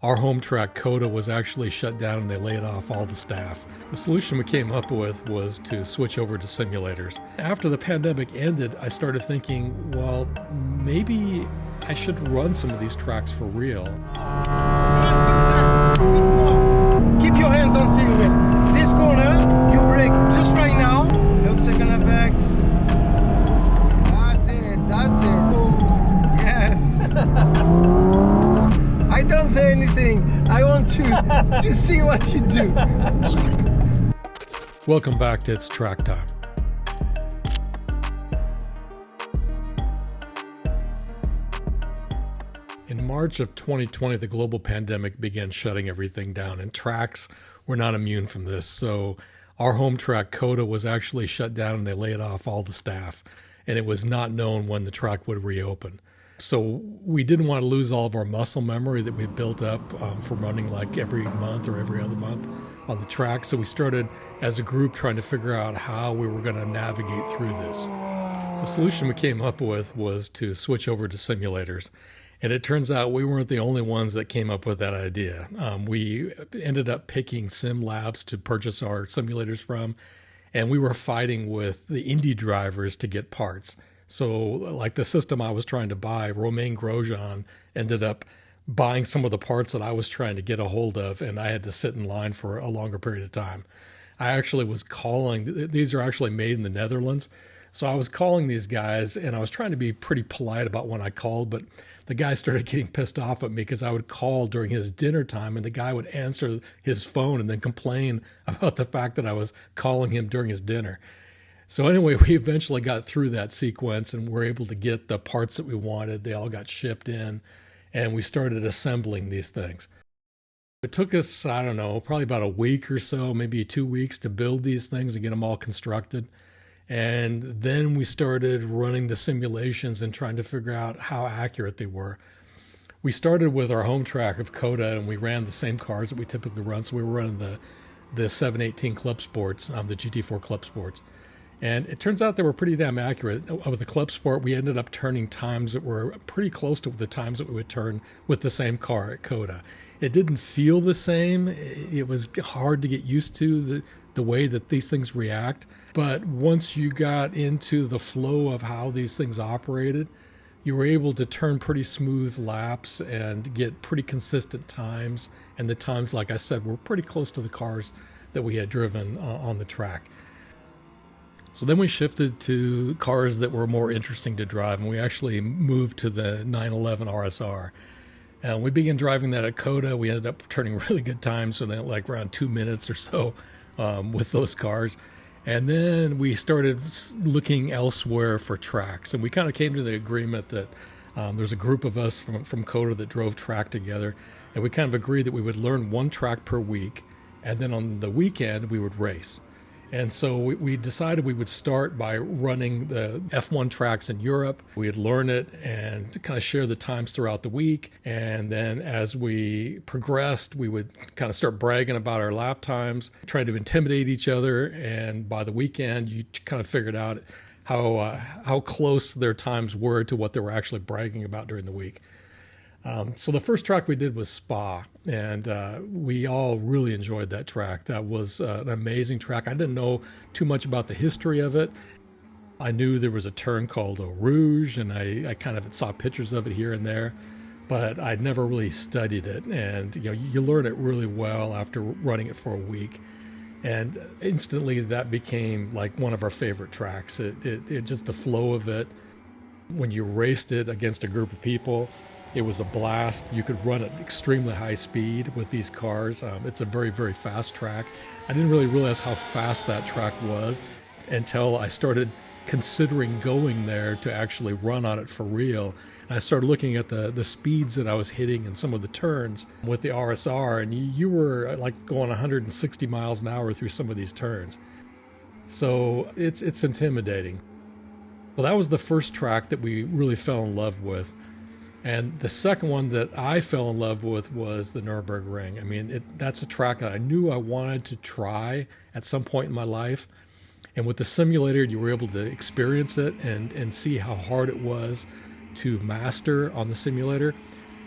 Our home track, COTA, was actually shut down and they laid off all the staff. The solution we came up with was to switch over to simulators. After the pandemic ended, I started thinking, well, maybe I should run some of these tracks for real. Keep your hands on steering wheel. This corner, you brake just right now. Look, second apex. That's it. Yes. I don't say anything. I want to see what you do. Welcome back to It's Track Time. In March of 2020, the global pandemic began shutting everything down, and tracks were not immune from this. So our home track, COTA, was actually shut down and they laid off all the staff, and it was not known when the track would reopen. So we didn't want to lose all of our muscle memory that we built up from running like every month or every other month on the track. So we started as a group trying to figure out how we were going to navigate through this. The solution we came up with was to switch over to simulators. And it turns out we weren't the only ones that came up with that idea. We ended up picking sim labs to purchase our simulators from, and we were fighting with the indie drivers to get parts. So like the system I was trying to buy, Romain Grosjean ended up buying some of the parts that I was trying to get a hold of, and I had to sit in line for a longer period of time. I actually was calling, these are actually made in the Netherlands, so I was calling these guys, and I was trying to be pretty polite about when I called, but the guy started getting pissed off at me because I would call during his dinner time, and the guy would answer his phone and then complain about the fact that I was calling him during his dinner. So anyway, we eventually got through that sequence and were able to get the parts that we wanted. They all got shipped in, and we started assembling these things. It took us, I don't know, probably about a week or so, maybe 2 weeks to build these things and get them all constructed. And then we started running the simulations and trying to figure out how accurate they were. We started with our home track of COTA, and we ran the same cars that we typically run. So we were running the 718 Club Sports, the GT4 Club Sports. And it turns out they were pretty damn accurate. With the Club Sport, we ended up turning times that were pretty close to the times that we would turn with the same car at COTA. It didn't feel the same. It was hard to get used to the way that these things react. But once you got into the flow of how these things operated, you were able to turn pretty smooth laps and get pretty consistent times. And the times, like I said, were pretty close to the cars that we had driven on the track. So then we shifted to cars that were more interesting to drive, and we actually moved to the 911 RSR. And we began driving that at COTA. We ended up turning really good times, so then like around 2 minutes or so with those cars. And then we started looking elsewhere for tracks, and we kind of came to the agreement that there's a group of us from COTA that drove track together, and we kind of agreed that we would learn one track per week, and then on the weekend we would race. And so we decided we would start by running the F1 tracks in Europe. We'd learn it and kind of share the times throughout the week. And then as we progressed, we would kind of start bragging about our lap times, try to intimidate each other. And by the weekend, you kind of figured out how close their times were to what they were actually bragging about during the week. So the first track we did was Spa, and we all really enjoyed that track. That was an amazing track. I didn't know too much about the history of it. I knew there was a turn called Eau Rouge, and I kind of saw pictures of it here and there, but I'd never really studied it. And you learn it really well after running it for a week. And instantly that became like one of our favorite tracks. It just the flow of it, when you raced it against a group of people, it was a blast. You could run at extremely high speed with these cars. It's a very, very fast track. I didn't really realize how fast that track was until I started considering going there to actually run on it for real. And I started looking at the speeds that I was hitting in some of the turns with the RSR, and you were like going 160 miles an hour through some of these turns. So it's intimidating. So that was the first track that we really fell in love with. And the second one that I fell in love with was the Nurburgring. I mean, that's a track that I knew I wanted to try at some point in my life. And with the simulator, you were able to experience it and see how hard it was to master on the simulator.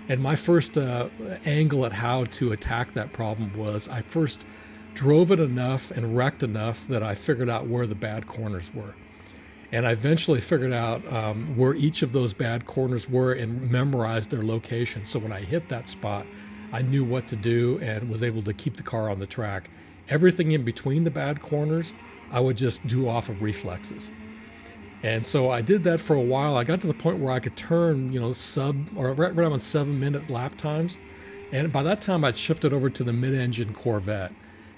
And my first angle at how to attack that problem was I first drove it enough and wrecked enough that I figured out where the bad corners were. And I eventually figured out where each of those bad corners were and memorized their location. So when I hit that spot, I knew what to do and was able to keep the car on the track. Everything in between the bad corners, I would just do off of reflexes. And so I did that for a while. I got to the point where I could turn, right around 7-minute lap times. And by that time, I'd shifted over to the mid-engine Corvette.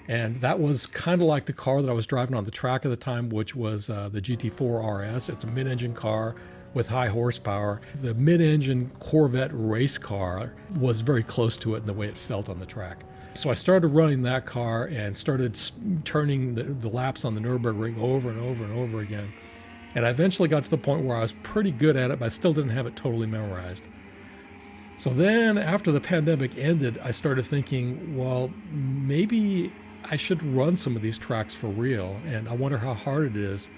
And that was kind of like the car that I was driving on the track at the time, which was the GT4 RS. It's a mid-engine car with high horsepower. The mid-engine Corvette race car was very close to it in the way it felt on the track. So I started running that car and started turning the laps on the Nurburgring over and over and over again. And I eventually got to the point where I was pretty good at it, but I still didn't have it totally memorized. So then after the pandemic ended, I started thinking, well, maybe I should run some of these tracks for real. And I wonder how hard it is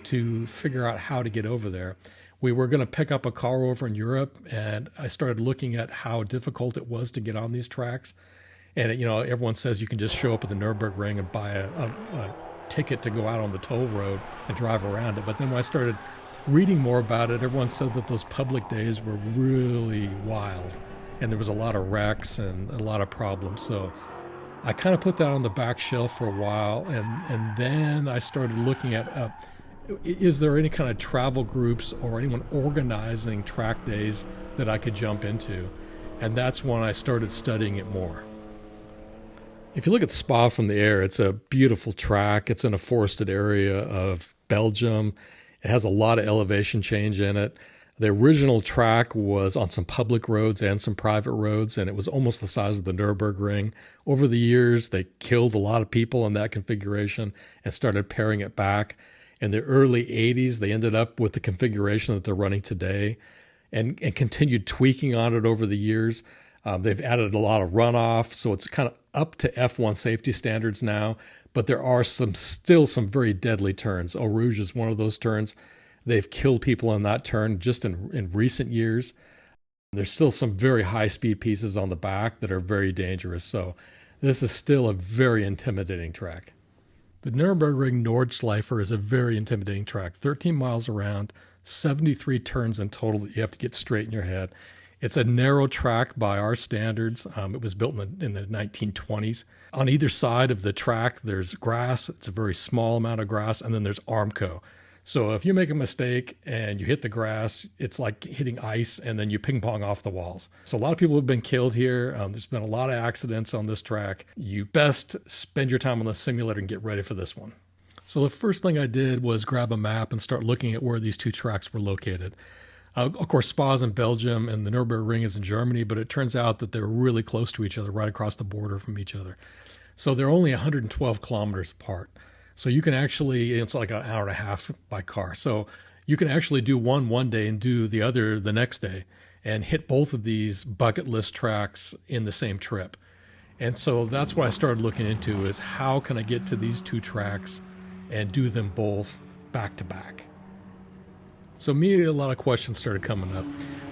to figure out how to get over there. We were going to pick up a car over in Europe, and I started looking at how difficult it was to get on these tracks. And, everyone says you can just show up at the Nürburgring and buy a ticket to go out on the toll road and drive around it. But then when I started reading more about it, everyone said that those public days were really wild and there was a lot of wrecks and a lot of problems. So I kind of put that on the back shelf for a while, and then I started looking at is there any kind of travel groups or anyone organizing track days that I could jump into? And that's when I started studying it more. If you look at Spa from the air, it's a beautiful track. It's in a forested area of Belgium. It has a lot of elevation change in it. The original track was on some public roads and some private roads, and it was almost the size of the Nürburgring. Over the years, they killed a lot of people in that configuration and started paring it back. In the early 80s, they ended up with the configuration that they're running today and continued tweaking on it over the years. They've added a lot of runoff, so it's kind of up to F1 safety standards now, but there are still some very deadly turns. Eau Rouge is one of those turns. They've killed people on that turn just in recent years. There's still some very high-speed pieces on the back that are very dangerous, so this is still a very intimidating track. The Nürburgring Nordschleife is a very intimidating track, 13 miles around, 73 turns in total that you have to get straight in your head. It's a narrow track by our standards. It was built in the 1920s. On either side of the track, there's grass. It's a very small amount of grass, and then there's Armco. So if you make a mistake and you hit the grass, it's like hitting ice, and then you ping pong off the walls. So a lot of people have been killed here. There's been a lot of accidents on this track. You best spend your time on the simulator and get ready for this one. So the first thing I did was grab a map and start looking at where these two tracks were located. Of course, Spa's in Belgium and the Nürburgring is in Germany, but it turns out that they're really close to each other, right across the border from each other. So they're only 112 kilometers apart. So you can actually, it's like an hour and a half by car. So you can actually do one day and do the other the next day and hit both of these bucket list tracks in the same trip. And so that's what I started looking into, is how can I get to these two tracks and do them both back to back? So immediately a lot of questions started coming up.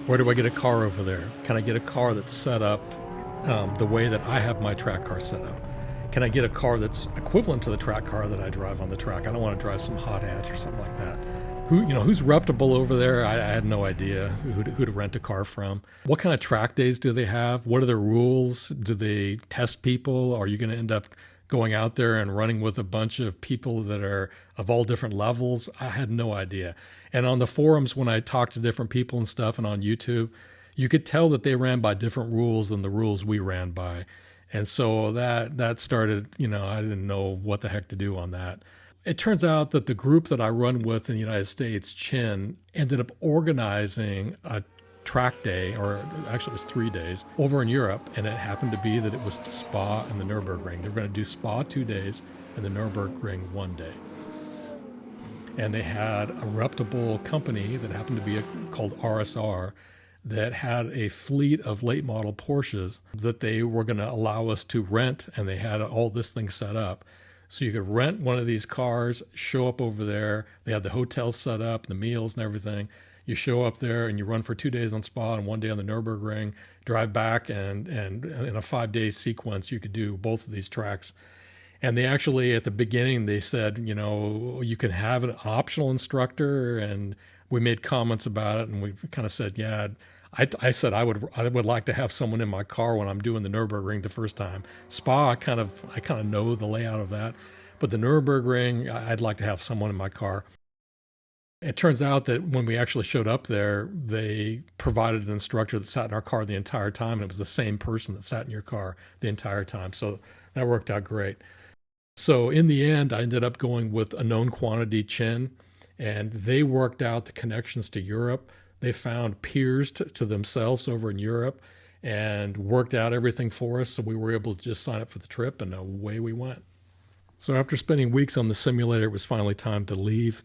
Where do I get a car over there? Can I get a car that's set up the way that I have my track car set up? Can I get a car that's equivalent to the track car that I drive on the track? I don't want to drive some hot hatch or something like that. Who's reputable over there? I had no idea who to rent a car from. What kind of track days do they have? What are the rules? Do they test people? Are you going to end up going out there and running with a bunch of people that are of all different levels? I had no idea. And on the forums, when I talked to different people and stuff, and on YouTube, you could tell that they ran by different rules than the rules we ran by. And so that started, I didn't know what the heck to do on that. It turns out that the group that I run with in the United States, Chin, ended up organizing a track day, or actually it was 3 days, over in Europe, and it happened to be that it was Spa and the Nürburgring. They were going to do Spa 2 days and the Nürburgring 1 day. And they had a reputable company that happened to be called RSR that had a fleet of late model Porsches that they were going to allow us to rent, and they had all this thing set up. So you could rent one of these cars, show up over there. They had the hotel set up, the meals and everything. You show up there and you run for 2 days on Spa and 1 day on the Nurburgring, drive back, and in a 5-day sequence, you could do both of these tracks. And they actually, at the beginning, they said, you know, you can have an optional instructor, and we made comments about it, and we kind of said, yeah, I said I would like to have someone in my car when I'm doing the Nurburgring the first time. Spa, I kind of know the layout of that, but the Nurburgring, I'd like to have someone in my car. It turns out that when we actually showed up there, they provided an instructor that sat in our car the entire time, and it was the same person that sat in your car the entire time. So that worked out great. So in the end, I ended up going with a known quantity Chin, and they worked out the connections to Europe. They found peers to themselves over in Europe and worked out everything for us. So we were able to just sign up for the trip, and away we went. So after spending weeks on the simulator, it was finally time to leave.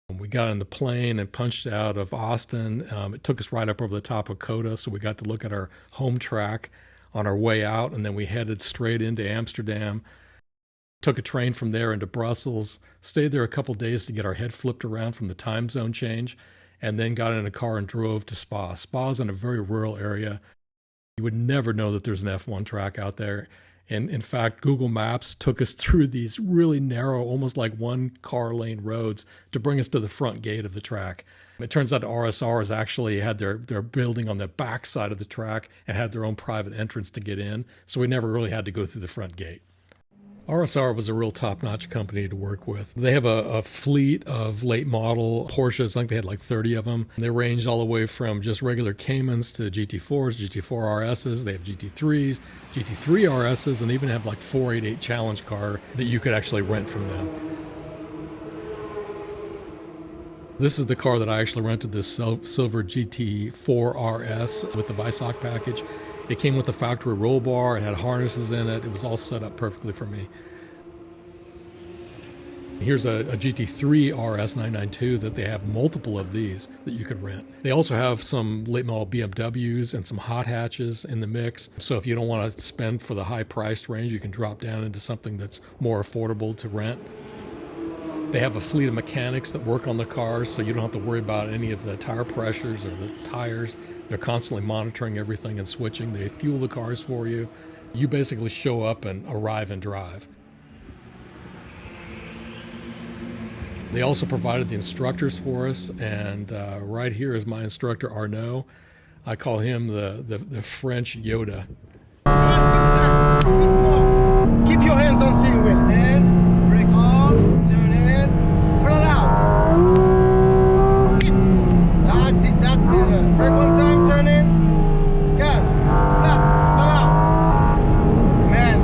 We got on the plane and punched out of Austin. It took us right up over the top of Coda, so we got to look at our home track on our way out, and then we headed straight into Amsterdam. Took a train from there into Brussels, stayed there a couple days to get our head flipped around from the time zone change, and then got in a car and drove to Spa. Spa's in a very rural area. You would never know that there's an F1 track out there. And in fact, Google Maps took us through these really narrow, almost like one car lane roads to bring us to the front gate of the track. It turns out RSRs actually had their building on the back side of the track and had their own private entrance to get in. So we never really had to go through the front gate. RSR was a real top-notch company to work with. They have a fleet of late model Porsches. I think they had like 30 of them. They ranged all the way from just regular Caymans to GT4s, GT4 RSs. They have GT3s, GT3 RSs, and they even have like 488 Challenge car that you could actually rent from them. This is the car that I actually rented, this silver GT4 RS with the Weissach package. It came with a factory roll bar, it had harnesses in it, it was all set up perfectly for me. Here's a GT3 RS 992 that they have multiple of these that you could rent. They also have some late model BMWs and some hot hatches in the mix. So if you don't want to spend for the high priced range, you can drop down into something that's more affordable to rent. They have a fleet of mechanics that work on the cars, so you don't have to worry about any of the tire pressures or the tires. They're constantly monitoring everything and switching. They fuel the cars for you. You basically show up and arrive and drive. They also provided the instructors for us, and right here is my instructor, Arnaud. I call him the French Yoda. Keep your hands on steering wheel. And brake on, turn in, flat out. That's it, that's good. Brake one time, turn in, gas, flat out. Man,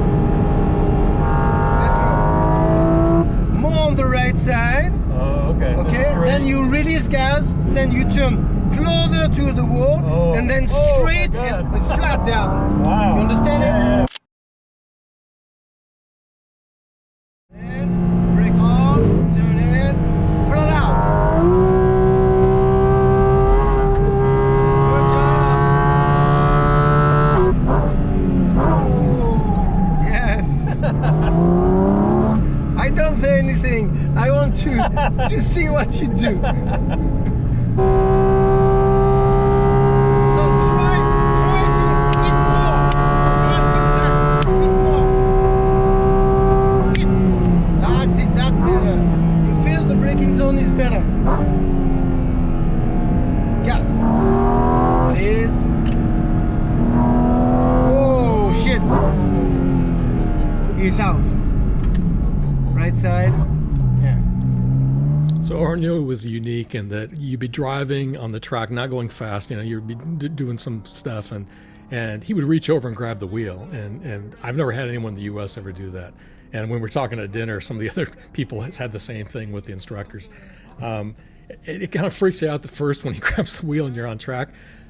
let's go. More on the right side. Oh, okay. Okay, then you release gas, then you turn closer to the wall, and then straight and flat down. Wow. You understand it? Yeah. And brake on, turn in, flat out. Good job. Yes. I don't say anything. I want to see what you do. Is better. Gas. Please. Oh shit. He's out. Right side. Yeah. So Arnaud was unique in that you'd be driving on the track, not going fast. You know, you'd be doing some stuff, and he would reach over and grab the wheel. And I've never had anyone in the U.S. ever do that. And when we're talking at dinner, some of the other people has had the same thing with the instructors. It kind of freaks you out at first when he grabs the wheel and you're on track.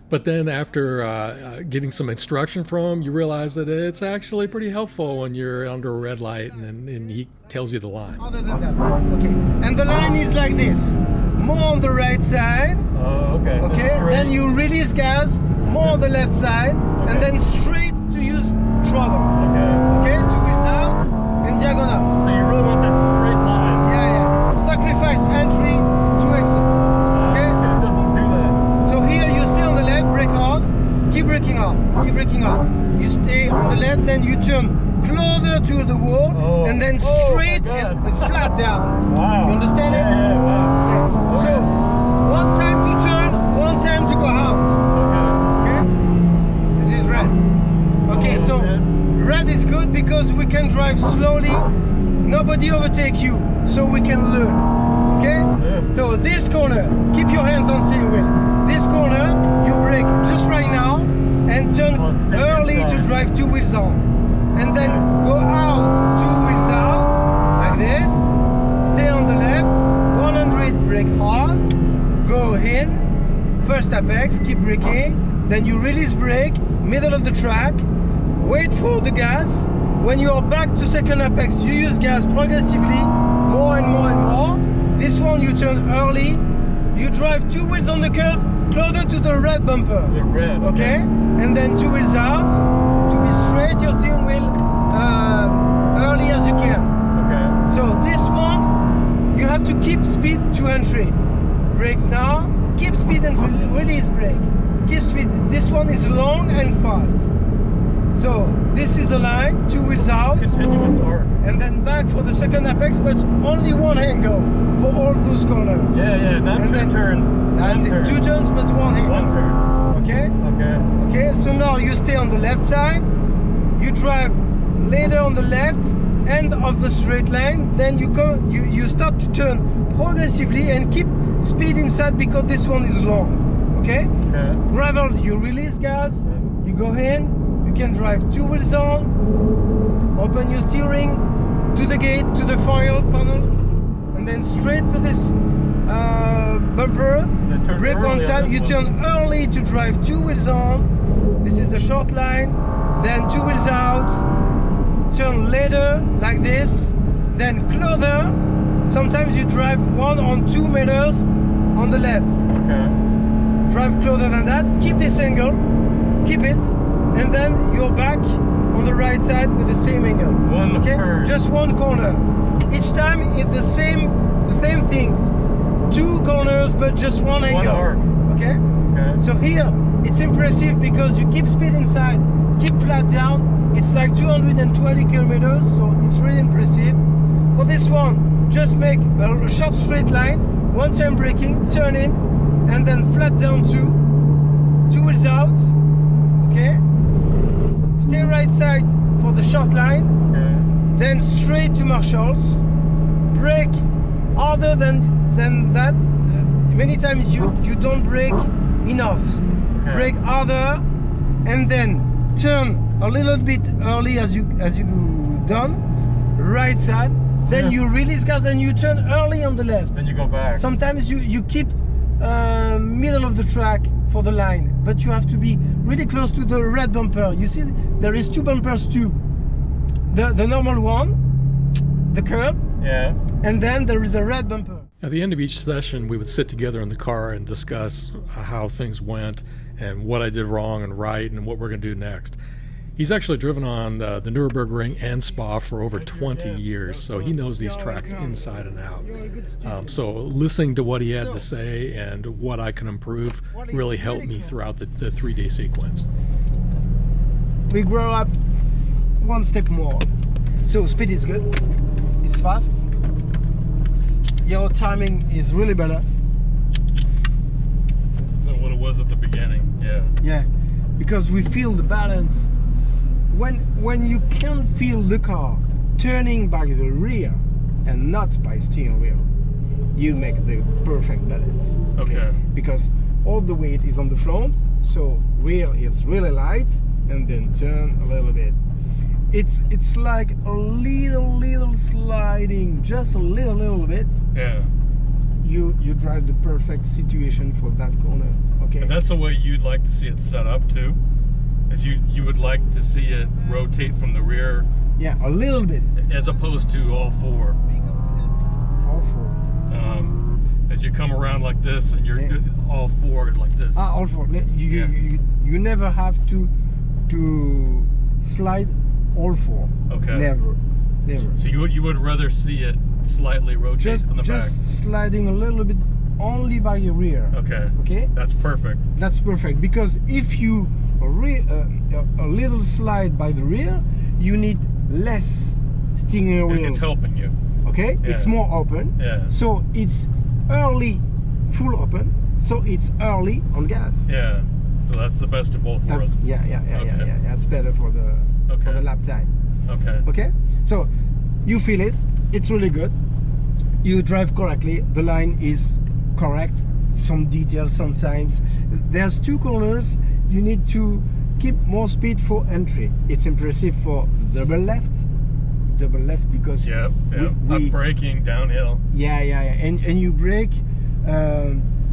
But then after getting some instruction from him, you realize that it's actually pretty helpful when you're under a red light and he tells you the line. Other than that, okay. And the line is like this. More on the right side. Oh, okay. Okay, then you release gas, more on the left side, and then straight to use throttle. Okay, two wheels out and diagonal. So you really want that straight line? Yeah. Sacrifice entry to exit. Okay? It doesn't do that then you turn closer to the wall, and then straight and flat down. Wow. You understand it? Yeah, wow. So, one time to turn, one time to go out. Okay? This is red. Okay, so red is good because we can drive slowly, nobody overtake you, so we can learn. Okay? So this corner, keep your hands on steering wheel. This corner, you brake just right now and turn early to drive 2 wheels on. And then go out, 2 wheels out, like this. Stay on the left, 100, brake hard. Go in, first apex, keep braking. Then you release brake, middle of the track. Wait for the gas. When you are back to second apex, you use gas progressively, more and more and more. This one you turn early. You drive 2 wheels on the curve, closer to the red bumper. The red. Okay? And then 2 wheels out. To be straight, your steering wheel early as you can. Okay. So this one, you have to keep speed to entry. Brake now, keep speed and release brake. Keep speed. This one is long and fast. So this is the line, 2 wheels out. Continuous arc. And then back for the second apex, but only one angle for all those corners. Yeah, not And 2 then- turns. That's one it, turn. 2 turns but one angle. One turn. Okay? Okay. Okay, so now you stay on the left side, you drive later on the left end of the straight line, then you start to turn progressively and keep speed inside because this one is long. Okay? Okay. Gravel, you release gas, you go in, you can drive 2 wheels on, open your steering, to the gate, to the foil panel, and then straight to this bumper. Then turn Brake early one on time, this you one. turn early to drive 2 wheels on. This is the short line, then 2 wheels out, turn later like this, then closer. Sometimes you drive 1 or 2 meters on the left. Okay. Drive closer than that, keep this angle, keep it, and then you're back on the right side with the same angle. One Okay? turn. Just one corner. Each time it's the same things. 2 corners but just one angle. arc. Okay? Okay. So here it's impressive because you keep speed inside, keep flat down. It's like 220 kilometers, so it's really impressive. For this one, just make a short straight line, one time braking, turn in, and then flat down 2 wheels out. Okay? Stay right side for the short line, Okay. then straight to Marshalls. Brake harder than that. Many times you don't brake enough. Okay. Brake harder, and then turn a little bit early as you done. Right side. Then Yeah. you release gas and you turn early on the left. Then you go back. Sometimes you keep middle of the track for the line, but you have to be really close to the red bumper. You see, there is 2 bumpers too. The normal one, the curb, Yeah. and then there is a red bumper. At the end of each session, we would sit together in the car and discuss how things went and what I did wrong and right and what we're going to do next. He's actually driven on the Nurburgring and Spa for over 20 years, so he knows these tracks inside and out. So listening to what he had to say and what I can improve really helped me throughout the 3-day sequence. We grow up one step more. So speed is good, it's fast. Your timing is really better. Than what it was at the beginning, yeah. Yeah, because we feel the balance. When you can feel the car turning by the rear and not by steering wheel, you make the perfect balance. Okay. Because all the weight is on the front, so rear is really light, and then turn a little bit. It's like a little sliding, just a little bit. Yeah. You drive the perfect situation for that corner. Okay. And that's the way you'd like to see it set up too? As you would like to see it rotate from the rear Yeah, a little bit. as opposed to all 4. All 4. As you come around like this and you're Yeah. all 4 like this. All 4. Yeah. You never have to slide all 4. Okay. Never. So you would rather see it slightly rotate Just from the back? sliding a little bit only by your rear. Okay. Okay. That's perfect. That's perfect, because if you a little slide by the rear, you need less steering wheel. It's helping you. Okay, Yeah. it's more open. Yeah. So it's early, full open. So it's early on gas. Yeah. So that's the best of both worlds. Yeah. That's better for the lap time. Okay. Okay, so you feel it. It's really good. You drive correctly. The line is correct. Some details sometimes. There's two corners. You need to keep more speed for entry. It's impressive for double left because Yep. we Up braking downhill. yeah, and you brake,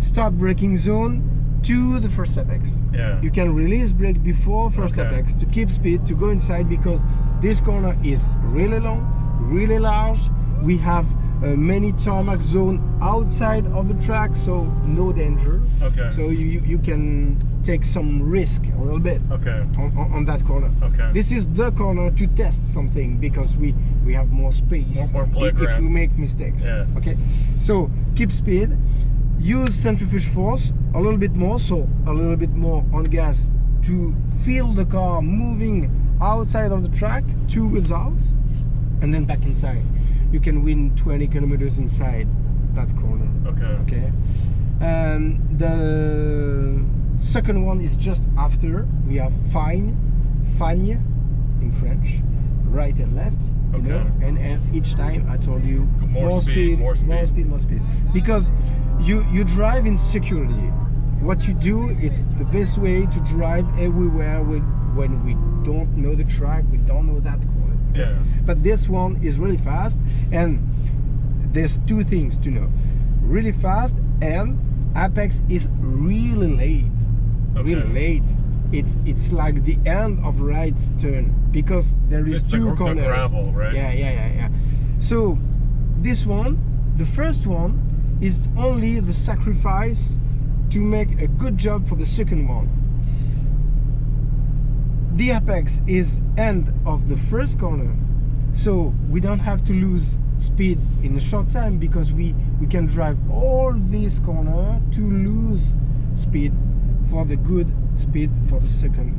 start braking zone to the first apex. Yeah. You can release brake before first Okay. apex to keep speed, to go inside, because this corner is really long, really large. We have many tarmac zone outside of the track, so no danger. Okay. So you can take some risk a little bit Okay. on that corner. Okay. This is the corner to test something, because we have more space More if playground. we make mistakes. Yeah. Okay, so keep speed, use centrifuge force a little bit more, so a little bit more on gas to feel the car moving outside of the track, 2 wheels out, and then back inside. You can win 20 kilometers inside that corner. Okay. The second one is just after. We have fagne in French, right and left. You Okay. know, and each time I told you More speed. because you drive in security. What you do, it's the best way to drive everywhere when we don't know the track, we don't know that corner. Yeah. But this one is really fast, and there's two things to know: really fast, and apex is really late. Really late. It's like the end of right turn, because there is It's two the corners. gravel, right? Yeah. So this one, the first one, is only the sacrifice to make a good job for the second one. The apex is end of the first corner, so we don't have to lose speed in a short time, because we can drive all this corner to lose speed for the good speed for the second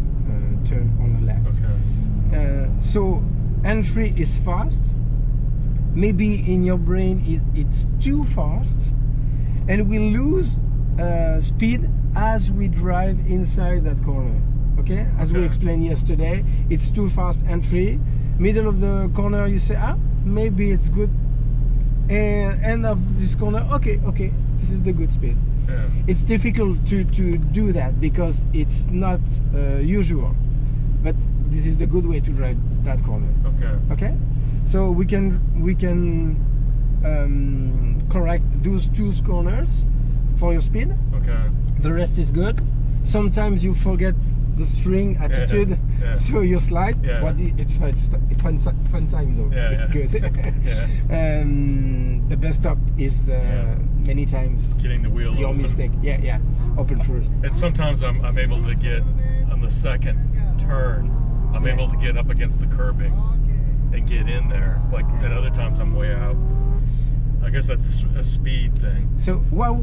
turn on the left. Okay. So entry is fast. Maybe in your brain it's too fast, and we lose speed as we drive inside that corner. Okay, as we explained yesterday, it's too fast entry. Middle of the corner, you say, maybe it's good. And end of this corner, okay, this is the good speed. Yeah. It's difficult to do that, because it's not usual, but this is the good way to drive that corner. Okay, so we can correct those two corners for your speed. Okay. The rest is good. Sometimes you forget the string attitude, Yeah. so you slide. Yeah. But it's fun time though. Yeah, It's yeah. good. Yeah. The best stop is many times Getting the wheel your open. mistake. Yeah. Open first. And sometimes I'm able to get on the second turn. I'm able to get up against the curbing and get in there. Like at other times I'm way out. I guess that's a speed thing. So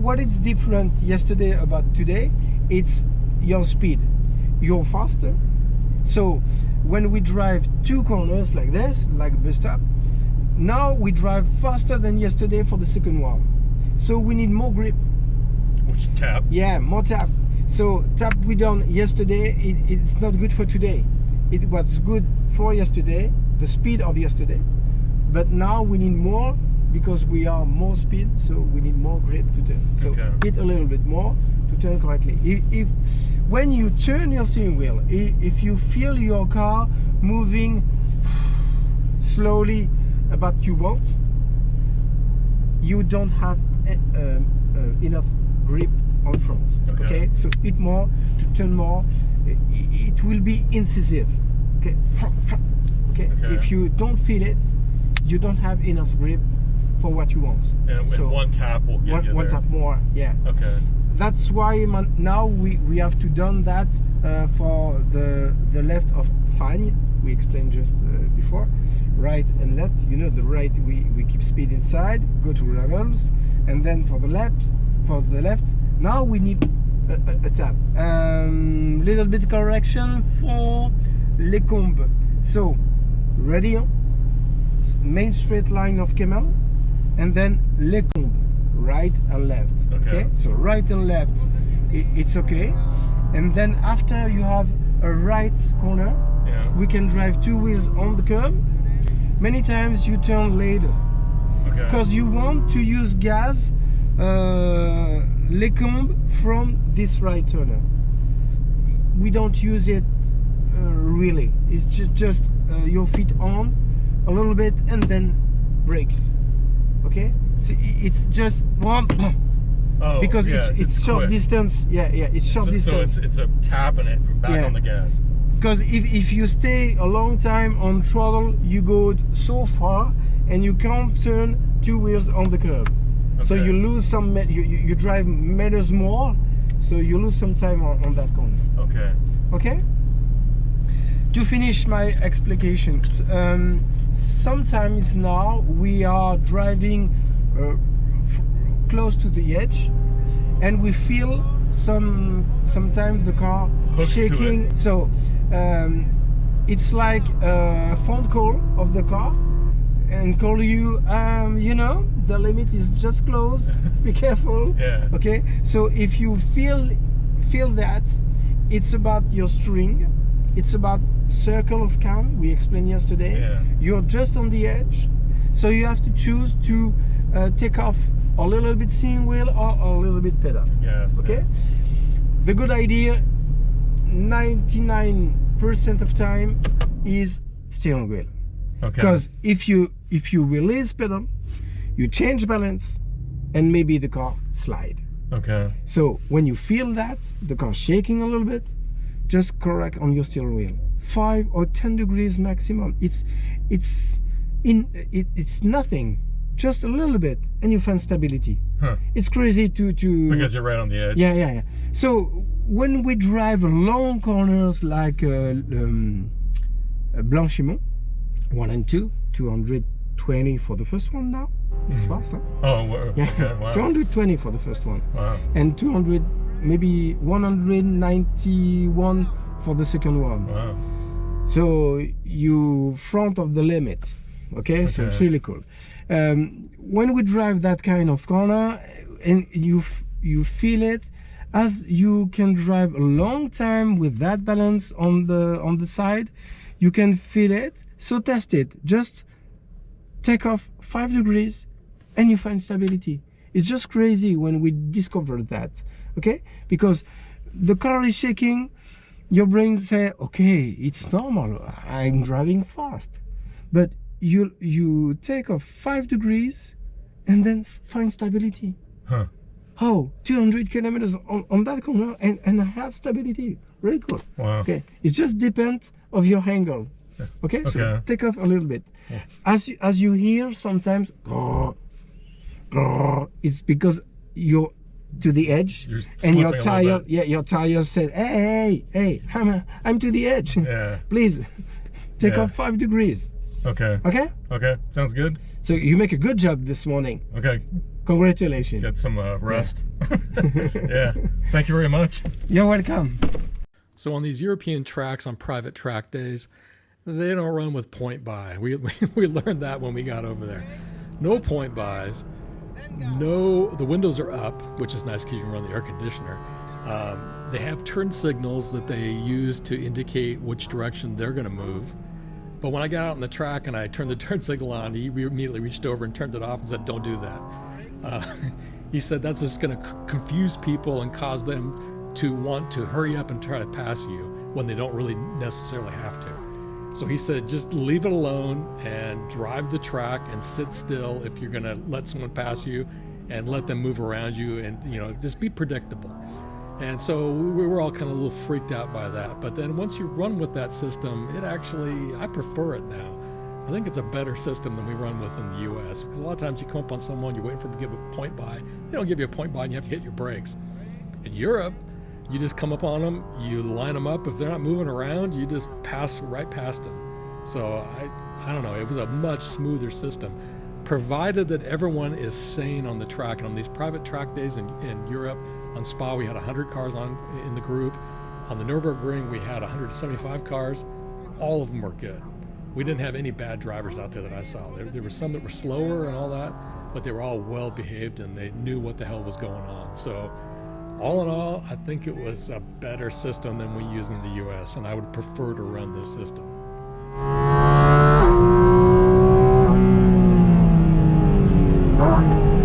what is different yesterday about today? It's your speed. You're faster. So when we drive two corners like this, like a bus stop, now we drive faster than yesterday for the second one. So we need more grip. Which tap? Yeah, more tap. So tap we done yesterday, it's not good for today. It was good for yesterday, the speed of yesterday, but now we need more, because we are more speed, so we need more grip to turn. So hit a little bit more to turn correctly. If when you turn your steering wheel, if you feel your car moving slowly about you want, you don't have enough grip on front. Okay, so hit more to turn more. It will be incisive. Okay. If you don't feel it, you don't have enough grip for what you want. And so one tap will get you there. One tap more. Yeah. Okay. That's why now we have to done that for the left of fagne. We explained just before, right and left. You know, the right we keep speed inside, go to levels, and then for the left, now we need a tap. Little bit correction for les combes. So Radion, main straight line of Kemmel, and then Les Combes, right and left. Okay. So right and left, it's okay. And then after you have a right corner, we can drive two wheels on the curb. Many times you turn later because you want to use gas Les Combes from this right turner. We don't use it really. It's just your feet on a little bit and then brakes. Okay, so it's just one because it's short quick. Distance. It's short distance. So it's a tapping it back on the gas. Because if you stay a long time on throttle, you go so far and you can't turn two wheels on the curb. So you lose some, you drive meters more, so you lose some time on that corner. Okay? To finish my explication, sometimes now we are driving close to the edge and we feel sometimes the car hooks shaking. So it's like a phone call of the car and call you, you know, the limit is just close, be careful. Okay, so if you feel that, it's about your steering, it's about circle of cam we explained yesterday. You're just on the edge, so you have to choose to take off a little bit steering wheel or a little bit pedal. Okay, the good idea 99% of time is steering wheel. Because if you release pedal, you change balance and maybe the car slide. So when you feel that the car shaking a little bit, just correct on your steering wheel. 5 or 10 degrees maximum. It's nothing. Just a little bit and you find stability. It's crazy to because you're right on the edge. So when we drive long corners like Blanchimont 1 and 2, 220 for the first one now. It's fast, huh? Wow. 220 for the first one. Wow. And 200, maybe 191 for the second one. Wow. So you front of the limit. Okay, so it's really cool. When we drive that kind of corner and you feel it, as you can drive a long time with that balance on the side, you can feel it. So test it. Just take off 5 degrees and you find stability. It's just crazy when we discovered that. Okay, because the car is shaking, your brain say, okay, it's normal, I'm driving fast, but you take off 5 degrees and then find stability. 200 kilometers on that corner and have stability. Very cool. Okay, it just depends of your angle. Okay, so take off a little bit. As you hear sometimes, it's because you're to the edge and your tire, your tire said, hey, I'm to the edge. Please take off 5 degrees. Okay, sounds good. So you make a good job this morning. Congratulations. Get some rest. Thank you very much. You're welcome. So on these European tracks on private track days, they don't run with point by. We learned that when we got over there. No point bys. No, the windows are up, which is nice because you can run the air conditioner. They have turn signals that they use to indicate which direction they're going to move. But when I got out on the track and I turned the turn signal on, he immediately reached over and turned it off and said, don't do that. He said that's just going to confuse people and cause them to want to hurry up and try to pass you when they don't really necessarily have to. So he said, just leave it alone and drive the track and sit still if you're going to let someone pass you, and let them move around you, and just be predictable. And so we were all kind of a little freaked out by that. But then once you run with that system, I prefer it now. I think it's a better system than we run with in the US, because a lot of times you come up on someone, you're waiting for them to give a point by. They don't give you a point by and you have to hit your brakes. In Europe, you just come up on them, you line them up. If they're not moving around, you just pass right past them. So I don't know, it was a much smoother system, provided that everyone is sane on the track. And on these private track days in Europe, on Spa, we had 100 cars in the group. On the Nurburgring, we had 175 cars. All of them were good. we didn't have any bad drivers out there that I saw. There were some that were slower and all that, but they were all well behaved and they knew what the hell was going on. So all in all, I think it was a better system than we use in the US, and I would prefer to run this system.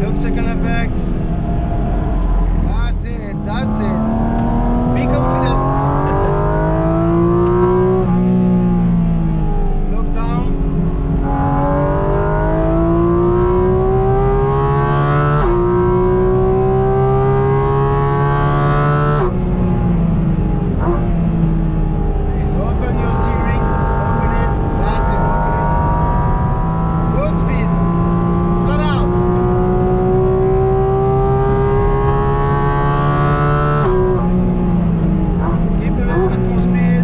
Look, second apex. That's it, that's it. Be confident. Look down. Please open your steering. Open it. That's it, open it. Good speed. Flat out. Keep a little bit more speed.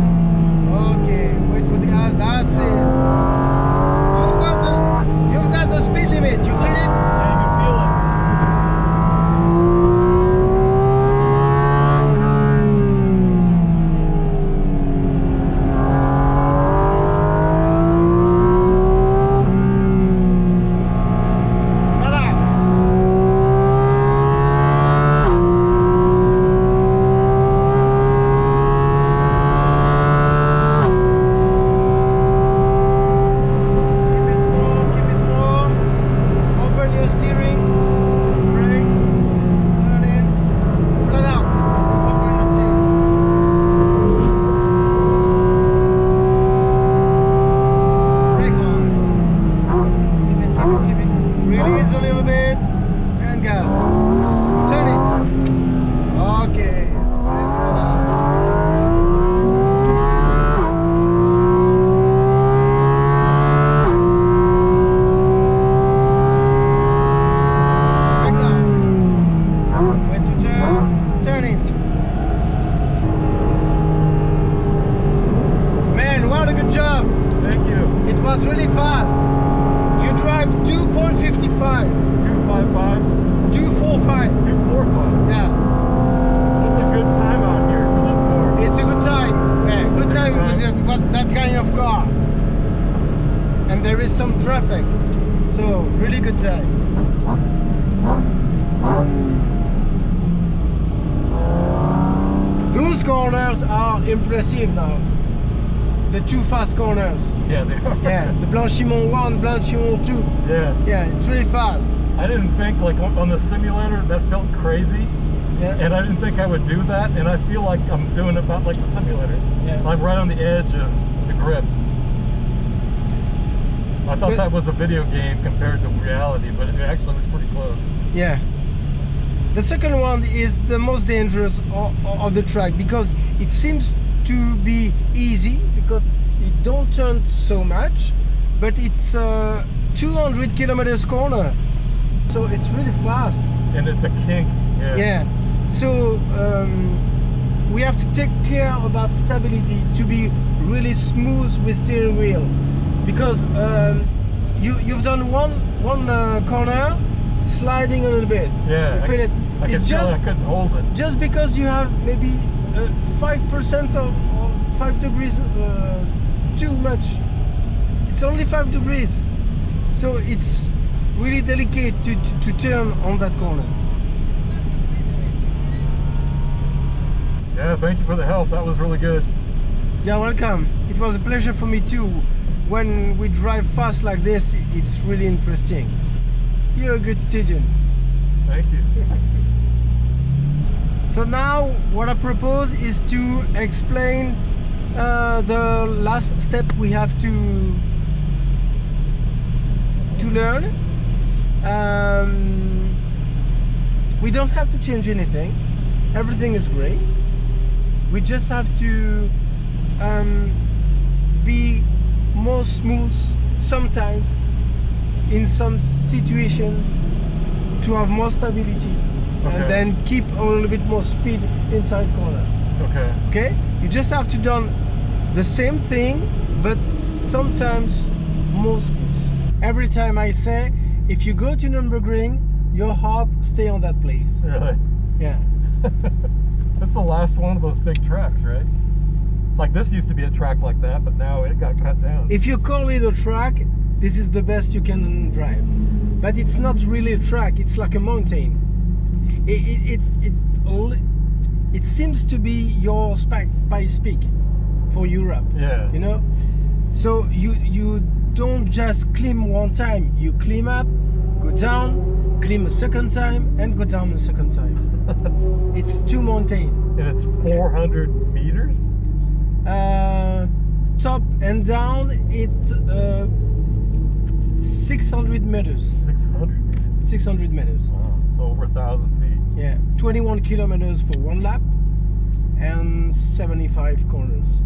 Okay, wait for the guy. That's it. You've got the speed limit. You feel it? Yeah, you can feel it. Flat out. Keep it more. Open your steering. Brake. Turn in. Flat out. Open the steering. Brake hard. Keep it. Release a little bit. And gas. Turn it. Okay. And flat out. Back down. When to turn, turn it. Man, what a good job. Thank you. It was really fast. You drive 2.55. 255, 245. 245. Yeah, That's a good time out here for this car. it's a good time. Man, good time with that kind of car. And there is some traffic. So, really good time. Those corners are impressive now. The two fast corners. Yeah, they are. Yeah, the Blanchimont 1, Blanchimont 2. Yeah. Yeah, it's really fast. I didn't think, like, on the simulator, that felt crazy. Yeah. And I didn't think I would do that. And I feel like I'm doing about like the simulator. Yeah. I'm right on the edge of the grip. I thought that was a video game compared to reality, but it actually was pretty close. Yeah. The second one is the most dangerous of the track because it seems to be easy because it don't turn so much, but it's 200 kilometers corner, so it's really fast. And it's a kink. Yeah. Yeah. So we have to take care about stability to be really smooth with steering wheel because you've done one corner sliding a little bit. Yeah. You feel it? I It's could feel I couldn't hold it. just because you have maybe 5% or 5 degrees too much. It's only 5 degrees, so it's really delicate to turn on that corner. Yeah, thank you for the help. That was really good. You're welcome. It was a pleasure for me too. When we drive fast like this, it's really interesting. You're a good student. Thank you. So now what I propose is to explain the last step we have to learn. We don't have to change anything. Everything is great. We just have to be more smooth sometimes in some situations to have more stability. Okay. And then keep a little bit more speed inside corner. Okay. Okay? You just have to do the same thing, but sometimes more smooth. Every time I say, if you go to Nurburgring, your heart stay on that place. Really? Yeah. That's the last one of those big tracks, right? Like this used to be a track like that, but now it got cut down. If you call it a track, this is the best you can drive. But it's not really a track, it's like a mountain. It seems to be your spec by speak for Europe. Yeah. You know? So you don't just climb one time, you climb up, go down, climb a second time, and go down a second time. It's two mountains. And it's 400 meters? Top and down, it 600 meters. 600. 600 meters. Wow, it's over 1,000 feet. Yeah, 21 kilometers for one lap and 75 corners.